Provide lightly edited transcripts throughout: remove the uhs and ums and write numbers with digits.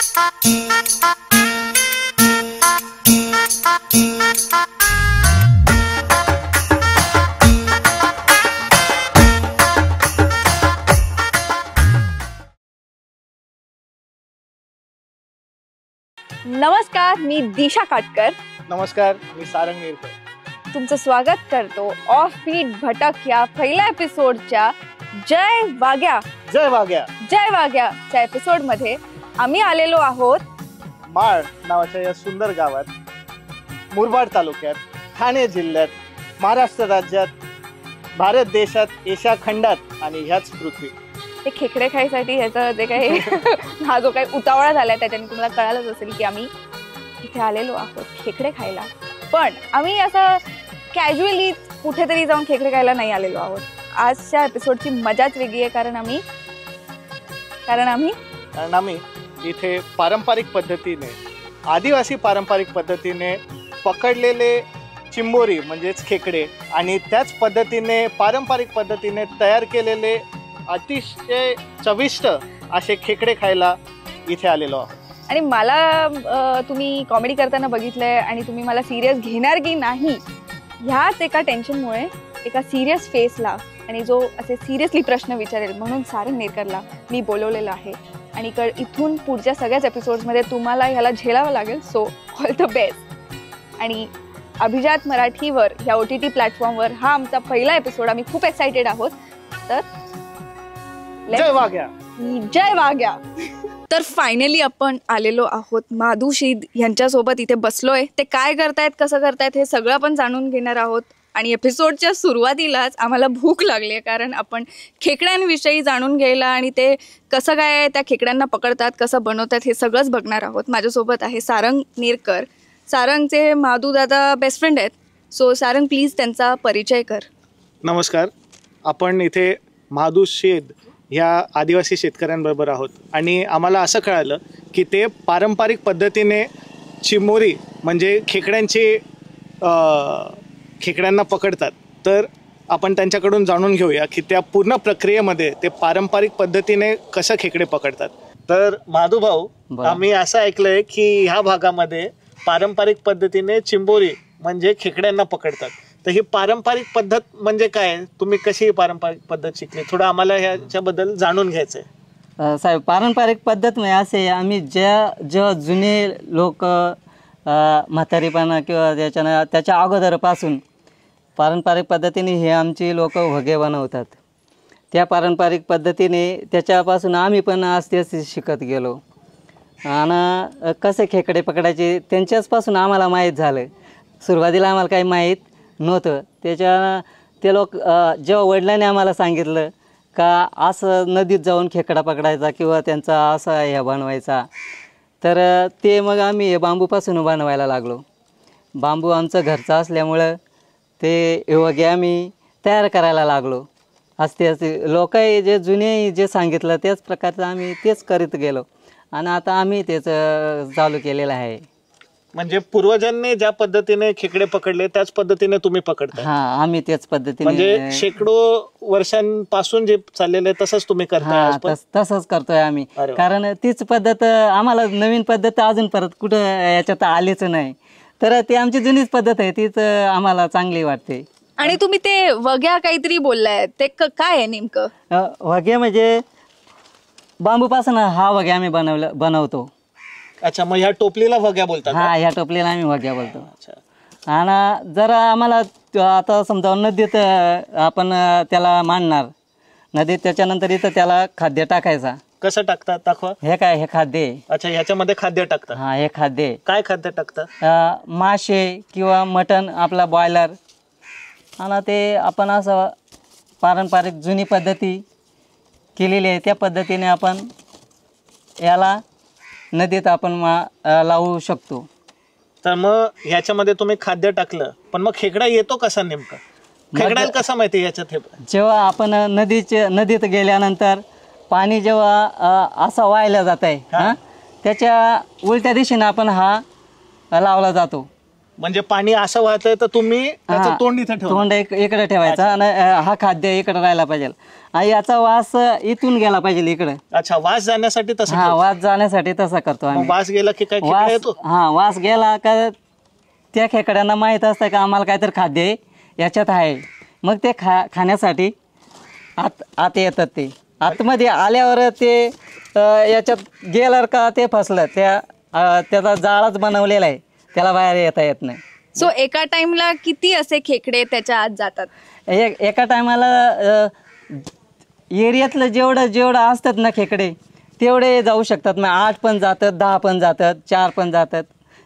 नमस्कार, मी दिशा काटकर. नमस्कार, मी सारंग नेरकर. तुमचं स्वागत करतो ऑफ बीट भटक या पहिल्या एपिसोडच्या जय वाग्या च्या एपिसोड मध्ये आम्ही आलेलो आहोत माळ नावाच्या या सुंदर गावात, मुरबाड तालुक्यात, ठाणे जिल्ह्यात, महाराष्ट्र राज्यात, भारत देशात, एशिया खंडात आणि ह्याच पृथ्वी. ते खेकडे खायसाठी ह्याचं जे काही हा जो काही उतावळा झालाय त्याच्याने तुम्हाला कळालंच असेल की आम्ही इथे आलेलो आहोत खेकडे खायला. पण आम्ही असं कॅज्युअली कुठेतरी जाऊन खेकडे खायला नाही आलेलो आहोत. आजच्या एपिसोडची मजाच वेगळी आहे कारण आम्ही इथे पारंपरिक पद्धतीने, आदिवासी पारंपरिक पद्धतीने पकडलेले चिंबोरी म्हणजेच खेकडे आणि त्याच पद्धतीने पारंपरिक पद्धतीने तयार केलेले अतिशय चविष्ट असे खेकडे खायला इथे आलेलो आहोत. आणि मला तुम्ही कॉमेडी करताना बघितलंय आणि तुम्ही मला सिरियस घेणार की नाही ह्याच एका टेन्शनमुळे एका सिरियस फेसला आणि जो असे सिरियसली प्रश्न विचारेल म्हणून सारंग नेरकरला मी बोलवलेलं आहे. आणि इथून पुढच्या सगळ्याच एपिसोड्समध्ये तुम्हाला ह्याला झेलावं लागेल. So all the best. आणि अभिजात मराठीवर ह्या OTT प्लॅटफॉर्मवर हा आमचा पहिला एपिसोड. आम्ही खूप एक्सायटेड आहोत. तर जय वाग्या. तर फायनली आपण आलेलो आहोत माधू शीद यांच्यासोबत इथे बसलोय. ते काय करतायत, कसं करतायत हे सगळं आपण जाणून घेणार आहोत. आणि एपिसोडच्या सुरुवातीलाच आम्हाला भूक लागली आहे कारण आपण खेकड्यांविषयी जाणून घ्यायला आणि ते कसं काय त्या खेकड्यांना पकडतात, कसं बनवतात हे सगळंच बघणार आहोत. माझ्यासोबत आहे सारंग नेरकर. सारंगचे माधू दादा बेस्ट फ्रेंड आहेत. सो सारंग प्लीज त्यांचा परिचय कर. नमस्कार. आपण इथे माधू शेद ह्या आदिवासी शेतकऱ्यांबरोबर आहोत आणि आम्हाला असं कळालं की ते पारंपरिक पद्धतीने चिमोरी म्हणजे खेकड्यांना पकडतात. तर आपण त्यांच्याकडून जाणून घेऊया की त्या पूर्ण प्रक्रियेमध्ये ते पारंपरिक पद्धतीने कसं खेकडे पकडतात. तर माधू भाऊ, आम्ही असं ऐकलंय की ह्या भागामध्ये पारंपरिक पद्धतीने चिंबोरी म्हणजे खेकड्यांना पकडतात. तर ही पारंपरिक पद्धत म्हणजे काय, तुम्ही कशी पारंपरिक पद्धत शिकली, थोडं आम्हाला ह्याच्याबद्दल जाणून घ्यायचंय. साहेब, पारंपरिक पद्धत म्हणजे असे आम्ही जेव्हा जुने लोक म्हातारीपणा किंवा त्याच्या अगोदरपासून पारंपरिक पद्धतीने हे आमची लोक वगे बनवतात. त्या पारंपरिक पद्धतीने त्याच्यापासून आम्ही पण असते शिकत गेलो. आणि कसे खेकडे पकडायचे त्यांच्याचपासून आम्हाला माहीत झालं. सुरुवातीला आम्हाला काही माहीत नव्हतं. ते लोक जेव्हा वडिलांनी आम्हाला सांगितलं का असं नदीत जाऊन खेकडा पकडायचा किंवा त्यांचा असा हे बनवायचा, तर ते मग आम्ही हे बांबूपासून बनवायला लागलो. बांबू आमचं घरचं असल्यामुळं ते वगे आम्ही तयार करायला लागलो. असते लोकही जे जुने जे सांगितलं त्याच प्रकारचं आम्ही तेच करीत गेलो आणि आता आम्ही तेच चालू केलेलं आहे. म्हणजे पूर्वजांनी ज्या पद्धतीने खेकडे पकडले त्याच पद्धतीने तुम्ही पकडता? हा, आम्ही त्याच पद्धतीने, म्हणजे शेकडो वर्षांपासून जे चाललेलं आहे तसंच तुम्ही करता? तसंच करतोय आम्ही. कारण तीच पद्धत आम्हाला, नवीन पद्धत अजून परत कुठं याच्यात आलीच नाही. तर ती आमची जुनीच पद्धत आहे, तीच आम्हाला चांगली वाटते. आणि तुम्ही ते वग्या काहीतरी बोललाय, ते काय आहे नेमकं? वगे म्हणजे बांबूपासून हा वगे आम्ही बनवतो. अच्छा, मग ह्या टोपलीला वग्या बोलतात? हा, ह्या टोपलीला आम्ही वग्या बोलतो. आणि जर आम्हाला आता समजा नदीत आपण त्याला मांडणार नदीत, त्याच्यानंतर इथं त्याला खाद्य टाकायचा. कसं टाकतात, दाखवा. हे काय, हे खाद्य. अच्छा, ह्याच्यामध्ये खाद्य टाकतात? हा, हे खाद्य. काय खाद्य टाकतात? मासे किंवा मटण आपला बॉयलर. आणि ते आपण असं पारंपरिक जुनी पद्धती केलेली आहे त्या पद्धतीने आपण याला नदीत आपण लावू शकतो. तर मग ह्याच्यामध्ये तुम्ही खाद्य टाकलं, पण मग खेकडा येतो कसा नेमका? खेकड्याला कसं माहिती याच्यात? जेव्हा आपण नदीत गेल्यानंतर पाणी जेव्हा असं वाहिलं जात आहे, त्याच्या उलट्या दिशेने आपण हा लावला जातो. म्हणजे पाणी असं वाहतंय तर तुम्ही त्याचं तोंड इथे ठेवा, तोंड इकडे ठेवायचं आणि हा खाद्य इकडे राहायला पाहिजे आणि याचा वास इथून गेला पाहिजे इकडे. अच्छा, वास जाण्यासाठी तसं हा, वास जाण्यासाठी तसा करतो आम्ही. वास गेला की काय खेकडा वास येतो? वास गेला का त्या खेकड्यांना माहीत असतं का आम्हाला काहीतरी खाद्य याच्यात आहे, मग ते खाण्यासाठी आत येतात. ते आतमध्ये आल्यावर ते याच्यात गेल्यावर का ते फसलं, त्याचा जाळाच बनवलेला आहे, त्याला बाहेर येता येत नाही. सो एका टाइमला किती असे खेकडे त्याच्या आत जातात? एका टायमाला एरियातलं जेवढं असतात ना खेकडे तेवढे जाऊ शकतात. मग 8 पण जातात, 10 पण जातात, 4 पण जातात.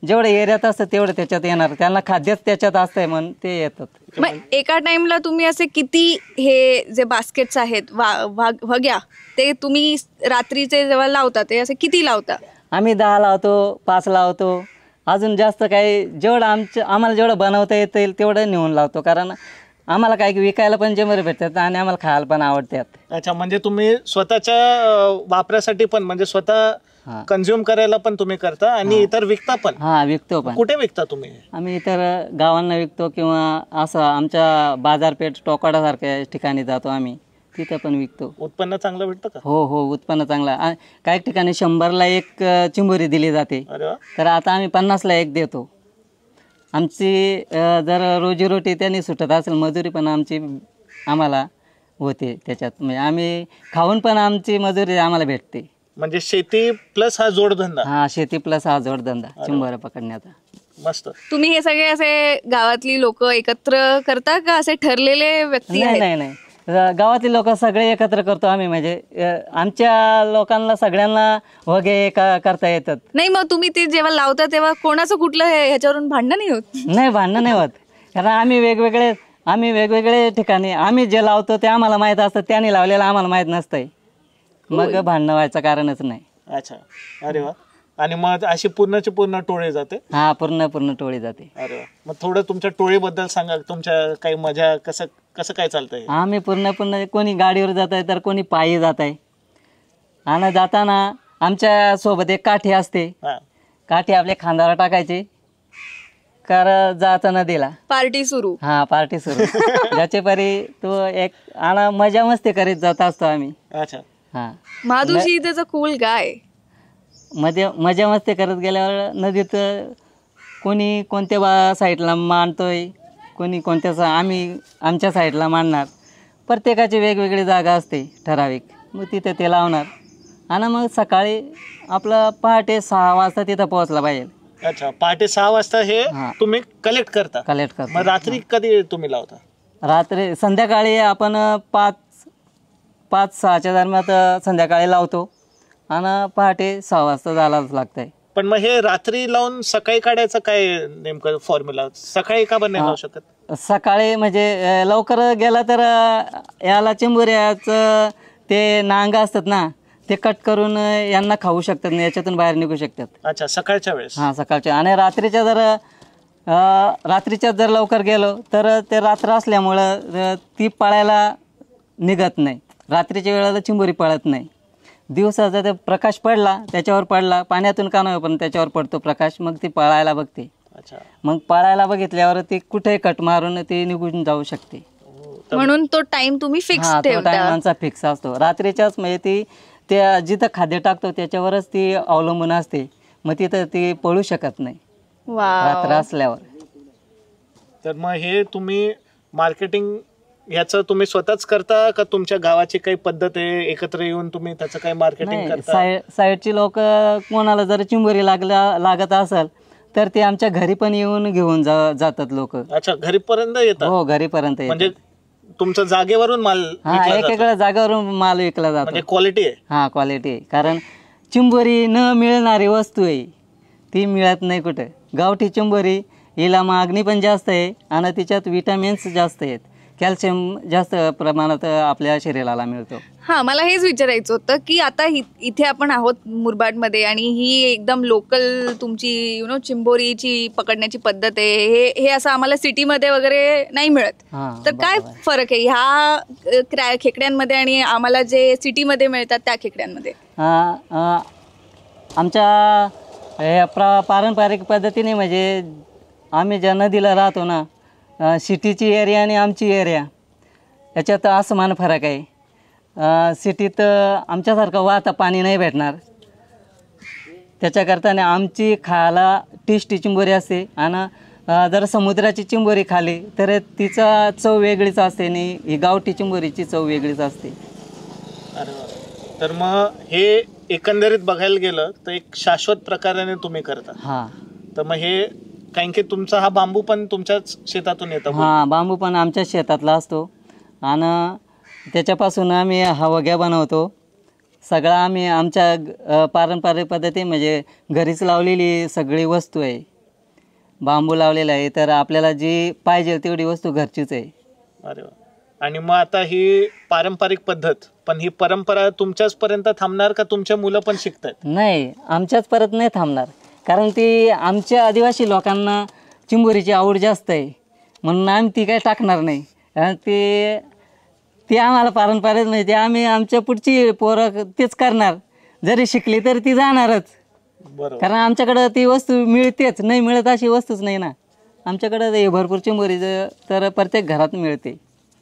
जेवढे एरियात असतात तेवढे त्याच्यात येणार, त्यांना खाद्यच त्याच्यात असतंय म्हणून ते येतात. मग एका टाइमला तुम्ही असे किती हे जे बास्केट्स आहेत वग्या ते तुम्ही रात्रीचे जेव्हा लावता ते असे किती लावता? आम्ही 10 लावतो, 5 लावतो, अजून जास्त काही जेवढं आम्हाला जेवढं बनवता येतं तेवढं नेऊन लावतो. कारण आम्हाला काही विकायला पण जेमरे भेटतात आणि आम्हाला खायला पण आवडतात. अच्छा, म्हणजे तुम्ही स्वतःच्या वापरासाठी पण म्हणजे स्वतः कन्झ्युम करायला पण तुम्ही करता आणि इतर विकता पण? हा, विकतो पण. कुठे विकता तुम्ही? आम्ही इतर गावांना विकतो किंवा असं आमच्या बाजारपेठ टोकाडासारख्या ठिकाणी जातो आम्ही, तिथं पण विकतो. उत्पन्न चांगलं भेटतं का? हो, उत्पन्न चांगलं. काही ठिकाणी 100ला 1 चिंबोरी दिली जाते, तर आता आम्ही 50ला 1 देतो. आमची जर रोजीरोटी त्यांनी सुटत असेल, मजुरी पण आम्हाला होते त्याच्यात. म्हणजे आम्ही खाऊन पण आमची मजुरी आम्हाला भेटते. म्हणजे शेती प्लस हा जोडधंदा? हा, शेती प्लस हा जोडधंदा चिंबोऱ्या पकडण्याचा. मस्त. तुम्ही हे सगळे असे गावातली लोक एकत्र करता का असे ठरलेले व्यक्ती? नाही, गावातली लोक सगळे एकत्र करतो आम्ही. म्हणजे आमच्या लोकांना सगळ्यांना वगे करता येतात. नाही, मग तुम्ही ते जेव्हा लावता तेव्हा कोणाचं कुठलं ह्याच्यावरून भांडण नाही होत? नाही, भांडण नाही होत. कारण आम्ही वेगवेगळे ठिकाणी आम्ही जे लावतो ते आम्हाला माहीत असतं, त्याने लावलेलं आम्हाला माहीत नसतंय, मग भांडणं व्हायचं कारणच नाही. अच्छा, अरे वा. आणि मग अशी पूर्णची पूर्ण टोळी जाते? हा, पूर्ण टोळी जाते. अरे वा. मग थोडं तुमच्या टोळीबद्दल सांगा, तुमच्या काही मजा कसं काय चालतंय? आम्ही पूर्ण कोणी गाडीवर जात आहे तर कोणी पायी जात आहे. आणि जाताना आमच्या सोबत एक काठी असते, काठी आपल्या खांद्यावर टाकायची, कर जायचं नदीला, पार्टी सुरू. ज्याचे परी तो एक आणि मजा मस्ती करीत जात असतो आम्ही. अच्छा. हा, माधुशी त्याचा कूल गाय. मजा मस्ती करत गेल्यावर नदीत कोणी कोणत्या साईडला मांडतोय, कोणी कोणत्या, आम्ही आमच्या साईडला मांडणार. प्रत्येकाची वेगवेगळी जागा असते ठराविक, मग तिथे ते लावणार. आणि मग सकाळी आपलं पहाटे 6 वाजता तिथं पोहोचला पाहिजे. अच्छा, पहाटे 6 वाजता हे तुम्ही कलेक्ट करता? मग रात्री कधी तुम्ही लावता? रात्री संध्याकाळी आपण 5-6च्या दरम्यान संध्याकाळी लावतो आणि पहाटे 6 वाजता जायलाच लागतंय. पण मग हे रात्री लावून सकाळी काढायचं काय नेमकं फॉर्म्युला? सकाळी का पण नाही लावू शकत? सकाळी म्हणजे लवकर गेला तर याला चिंबोऱ्याचं ते नांग असतात ना, ते कट करून यांना खाऊ शकतात, याच्यातून बाहेर निघू शकतात. अच्छा, सकाळच्या वेळेस? हा, सकाळच्या. आणि रात्रीच्या जर लवकर गेलो तर ते रात्र असल्यामुळं ती पळायला निघत नाही. रात्रीच्या वेळेला चिंबोरी पळत नाही. दिवसाचा ते प्रकाश पडला, त्याच्यावर पडला, पाण्यातून का नाही पण त्याच्यावर पडतो प्रकाश, मग ती पळायला बघते. मग पळायला बघितल्यावर ती कुठे कट मारून ती निघून जाऊ शकते. म्हणून तो टाइम तुम्ही फिक्स ठेवता? तो टाइम आमचा फिक्स असतो रात्रीच्याच. म्हणजे ती त्या जिथं खाद्य टाकतो त्याच्यावरच ती अवलंबून असते, मग तिथं ती पळू शकत नाही रात्र असल्यावर. तर मग हे तुम्ही मार्केटिंग याचं तुम्ही स्वतःच करता का तुमच्या गावाची काही पद्धत आहे, एकत्र येऊन तुम्ही त्याचं काही मार्केटिंग करता? साईडची लोक कोणाला जर चिंबोरी लागत असेल तर ते आमच्या घरी पण येऊन घेऊन जातात लोक. अच्छा, घरीपर्यंत येतात? हो, घरीपर्यंत. म्हणजे तुमच्या जागेवरून माल? एकेकडे जागेवरून माल विकला जातो. म्हणजे क्वालिटी आहे? हा, क्वालिटी आहे. कारण चिंबोरी न मिळणारी वस्तू आहे, ती मिळत नाही कुठे. गावठी चिंबोरी हिला मागणी पण जास्त आहे आणि तिच्यात विटॅमिन्स जास्त आहेत, कॅल्शियम जास्त प्रमाणात आपल्या शरीराला मिळतो. हा, मला हेच विचारायचं होतं की आता इथे आपण आहोत मुरबाडमध्ये आणि ही एकदम लोकल तुमची चिंबोरीची पकडण्याची पद्धत आहे, हे असं आम्हाला सिटीमध्ये वगैरे नाही मिळत. तर काय फरक आहे ह्या खेकड्यांमध्ये आणि आम्हाला जे सिटीमध्ये मिळतात त्या खेकड्यांमध्ये? आमच्या पारंपरिक पद्धतीने म्हणजे आम्ही ज्या नदीला राहतो ना, सिटीची एरिया आणि आमची एरिया याच्यात आसमान फरक आहे. सिटीत आमच्यासारखं वाहतं पाणी नाही भेटणार. त्याच्याकरता आमची खायला टेस्टी चिंबोरी असते आणि जर समुद्राची चिंबोरी खाली तर तिचा चव वेगळीच असते आणि ही गावठी चिंबोरीची चव वेगळीच असते. अरे वा. तर मग हे एकंदरीत बघायला गेलं तर एक शाश्वत प्रकाराने तुम्ही करता. हां. तर मग हे कारण की तुमचा हा बांबू पण तुमच्याच शेतातून येतो. हां, बांबू पण आमच्याच शेतातला असतो आणि त्याच्यापासून आम्ही हा वग्या बनवतो. सगळं आम्ही आमच्या पारंपरिक पद्धती म्हणजे घरीच लावलेली सगळी वस्तू आहे. बांबू लावलेला आहे तर आपल्याला जी पाहिजे तेवढी वस्तू घरचीच आहे. अरे वा. आणि मग आता ही पारंपरिक पद्धत, पण ही परंपरा तुमच्याच पर्यंत थांबणार का तुमच्या मुलं पण शिकतात? नाही, आमच्याच परत नाही थांबणार, कारण ती आमच्या आदिवासी लोकांना चिंबोरीची आवड जास्त आहे म्हणून आम्ही ती काही टाकणार नाही. कारण ती आम्हाला पारंपरिक नाही, ते आम्ही आमच्या पुढची पोरं तेच करणार. जरी शिकली तरी ती जाणारच. बरोबर. कारण आमच्याकडं ती वस्तू मिळतेच, नाही मिळत अशी वस्तूच नाही ना. आमच्याकडं हे भरपूर चिंबोरी तर प्रत्येक घरात मिळते.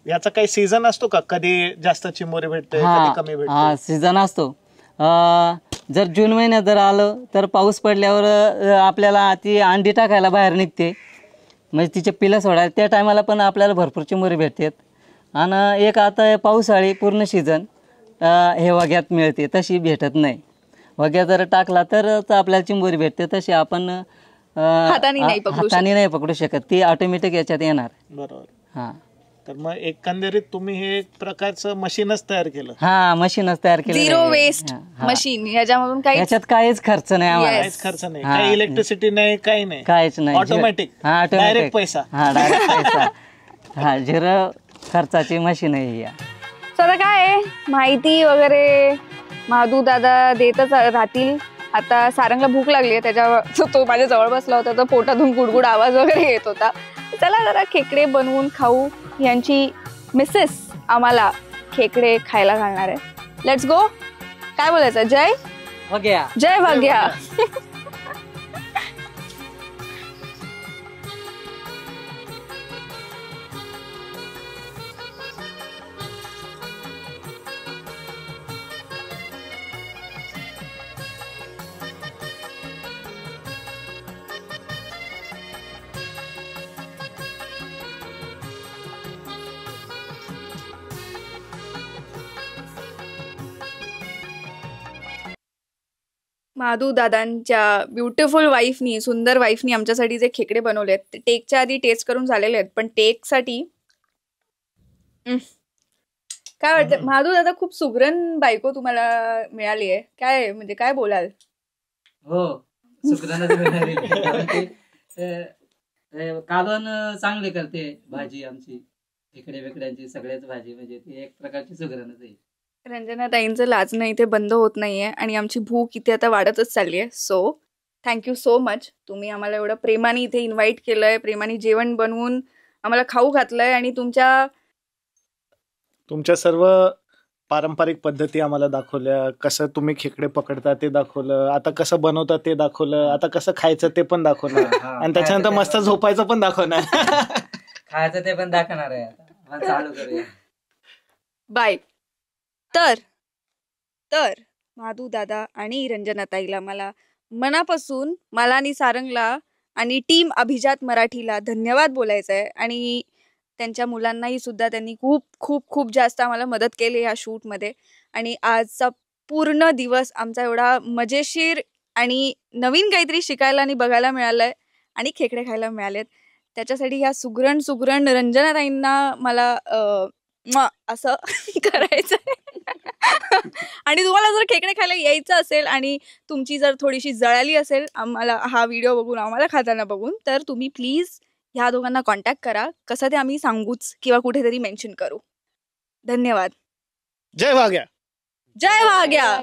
याचा काही सीझन असतो का? कधी जास्त चिंबोरी भेटते, कधी कमी भेटते? हा, सीझन असतो. जर जून महिन्यात जर आलं तर पाऊस पडल्यावर आपल्याला ती अंडी टाकायला बाहेर निघते, म्हणजे तिचे पिलं सोडायला. त्या टायमाला पण आपल्याला भरपूर चिंबोरी भेटतात. आणि एक आता पावसाळी पूर्ण सीझन हे वग्यात मिळते, तशी भेटत नाही. वग्या जर टाकला तरच आपल्याला चिंबोरी भेटते, तशी आपण हाताने नाही पकडू शकत. ती ऑटोमॅटिक याच्यात येणार. बरोबर. हां. तर मग एकंदरीत तुम्ही हे एक प्रकारचं मशीनच तयार केलं. हा, मशीनच तयार केलं. Zero waste machine. याच्यामधून याच्यात काहीच खर्च नाही आम्हाला. काहीच खर्च नाही, काही इलेक्ट्रिसिटी नाही, काही नाही, काहीच नाही. ऑटोमॅटिक. डायरेक्ट पैसा. हा, डायरेक्ट पैसा. हा, झिरो खर्चाची मशीन आहे ही. सध्या काय आहे, माहिती वगैरे माधू दादा देतच राहतील. आता सारंगला भूक लागली आहे, त्याच्या तो माझ्या जवळ बसला होता, तर पोटातून गुडगुड आवाज वगैरे येत होता. चला जरा खेकडे बनवून खाऊ. यांची मिसेस आम्हाला खेकडे खायला घालणार आहे. Let's go. काय बोलायचं? जय वग्या. जय वग्या. माधू दादांच्या ब्युटिफुल वाईफनी, सुंदर वाईफनी आमच्यासाठी जे खेकडे बनवले आहेत ते टेकच्या आधी टेस्ट करून झालेले आहेत. पण टेकसाठी काय वाटतं माधू दादा? खूप सुगरण बायको तुम्हाला मिळाली आहे. काय म्हणजे काय बोलाल? हो, कालवण चांगले करते. भाजी आमची खेकडे वेकड्यांची सगळ्याच भाजी, म्हणजे ती एक प्रकारची सुगरणच आहे. रंजना ताईंचं लाजणं इथे बंद होत नाहीये आणि आमची भूक इथे आता वाढतच चालली आहे. So thank you so much. तुम्ही आम्हाला एवढं प्रेमाने इथे इन्व्हाइट केलंय, प्रेमाने जेवण बनवून आम्हाला खाऊ घातलंय आणि तुमच्या सर्व पारंपरिक पद्धती आम्हाला दाखवल्या. कसं तुम्ही खेकडे पकडता ते दाखवलं, आता कसं बनवतात ते दाखवलं, आता कसं खायचं ते पण दाखवलं, आणि त्याच्यानंतर मस्त झोपायचं पण दाखवणार. खायचं ते पण दाखवणार आहे. चालू करूया. बाय. तर माधू दादा आणि रंजना ताईला मला मनापासून, मला आणि सारंगला आणि टीम अभिजात मराठीला धन्यवाद बोलायचं आहे. आणि त्यांच्या मुलांनाही सुद्धा त्यांनी खूप खूप खूप जास्त आम्हाला मदत केली या शूटमध्ये. आणि आजचा पूर्ण दिवस आमचा एवढा मजेशीर आणि नवीन काहीतरी शिकायला आणि बघायला मिळालंय आणि खेकडे खायला मिळालेत. त्याच्यासाठी ह्या सुगरण रंजना ताईंना मला असं करायचं आहे. आणि तुम्हाला जर खेकडे खायला यायचं असेल आणि तुमची जर थोडीशी जळाली असेल आम्हाला हा व्हिडिओ बघून, आम्हाला खाताना बघून, तर तुम्ही प्लीज ह्या दोघांना कॉन्टॅक्ट करा. कसं ते आम्ही सांगूच किंवा कुठेतरी मेन्शन करू. धन्यवाद. जय वाघ्या. जय वाघ्या.